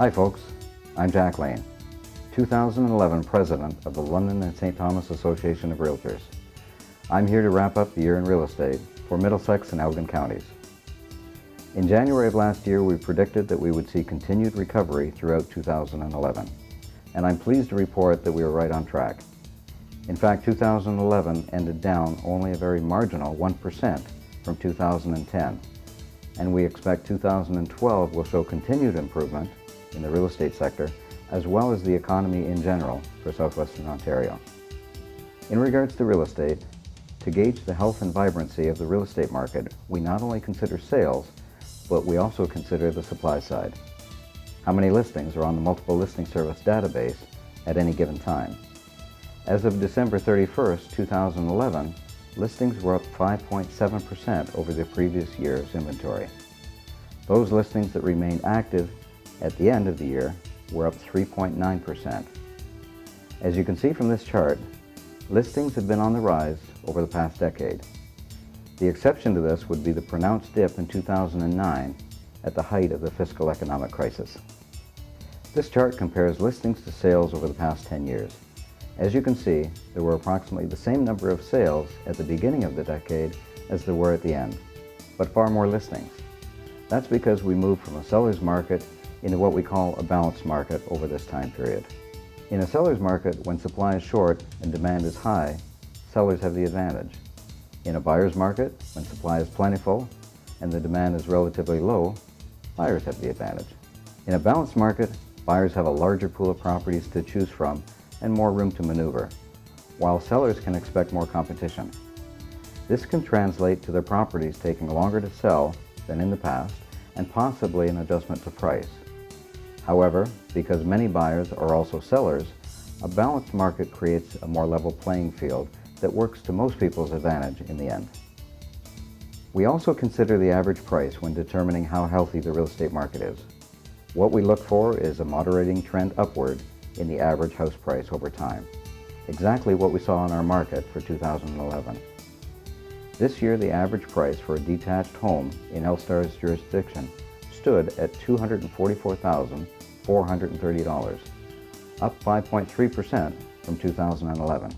Hi folks, I'm Jack Lane, 2011 President of the London and St. Thomas Association of Realtors. I'm here to wrap up the year in real estate for Middlesex and Elgin counties. In January of last year, we predicted that we would see continued recovery throughout 2011, and I'm pleased to report that we were right on track. In fact, 2011 ended down only a very marginal 1% from 2010, and we expect 2012 will show continued improvement in the real estate sector as well as the economy in general for southwestern Ontario. In regards to real estate, to gauge the health and vibrancy of the real estate market, we not only consider sales, but we also consider the supply side. How many listings are on the multiple listing service database at any given time? As of December 31st, 2011, listings were up 5.7% over the previous year's inventory. Those listings that remained active at the end of the year were up 3.9%. As you can see from this chart, listings have been on the rise over the past decade. The exception to this would be the pronounced dip in 2009 at the height of the fiscal economic crisis. This chart compares listings to sales over the past 10 years. As you can see, there were approximately the same number of sales at the beginning of the decade as there were at the end, but far more listings. That's because we moved from a seller's market into what we call a balanced market over this time period. In a seller's market, when supply is short and demand is high, sellers have the advantage. In a buyer's market, when supply is plentiful and the demand is relatively low, buyers have the advantage. In a balanced market, buyers have a larger pool of properties to choose from and more room to maneuver, while sellers can expect more competition. This can translate to their properties taking longer to sell than in the past and possibly an adjustment to price. However, because many buyers are also sellers, a balanced market creates a more level playing field that works to most people's advantage in the end. We also consider the average price when determining how healthy the real estate market is. What we look for is a moderating trend upward in the average house price over time, exactly what we saw in our market for 2011. This year, the average price for a detached home in Elstar's jurisdiction stood at $244,430, up 5.3% from 2011.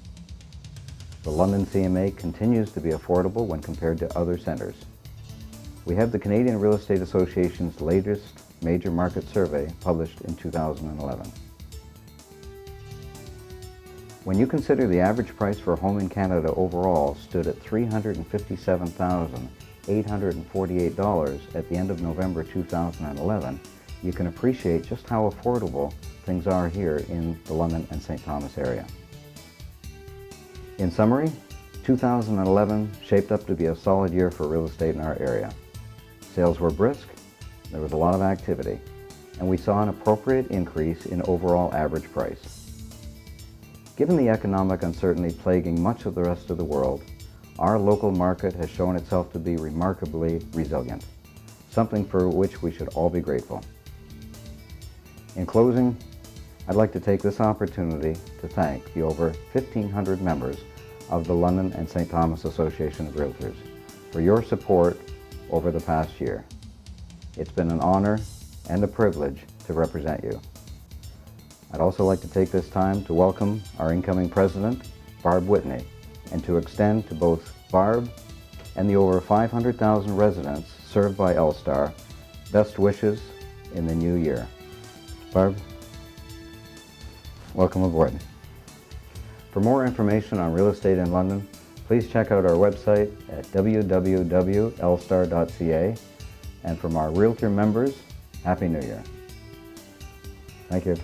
The London CMA continues to be affordable when compared to other centres. We have the Canadian Real Estate Association's latest major market survey published in 2011. When you consider the average price for a home in Canada overall stood at $357,848 at the end of November 2011, you can appreciate just how affordable things are here in the London and St. Thomas area. In summary, 2011 shaped up to be a solid year for real estate in our area. Sales were brisk, there was a lot of activity, and we saw an appropriate increase in overall average price. Given the economic uncertainty plaguing much of the rest of the world, our local market has shown itself to be remarkably resilient, something for which we should all be grateful. In closing, I'd like to take this opportunity to thank the over 1,500 members of the London and St. Thomas Association of Realtors for your support over the past year. It's been an honor and a privilege to represent you. I'd also like to take this time to welcome our incoming president, Barb Whitney, and to extend to both Barb and the over 500,000 residents served by Elstar best wishes in the new year. Barb, welcome aboard. For more information on real estate in London, please check out our website at www.elstar.ca. And from our Realtor members, Happy New Year. Thank you.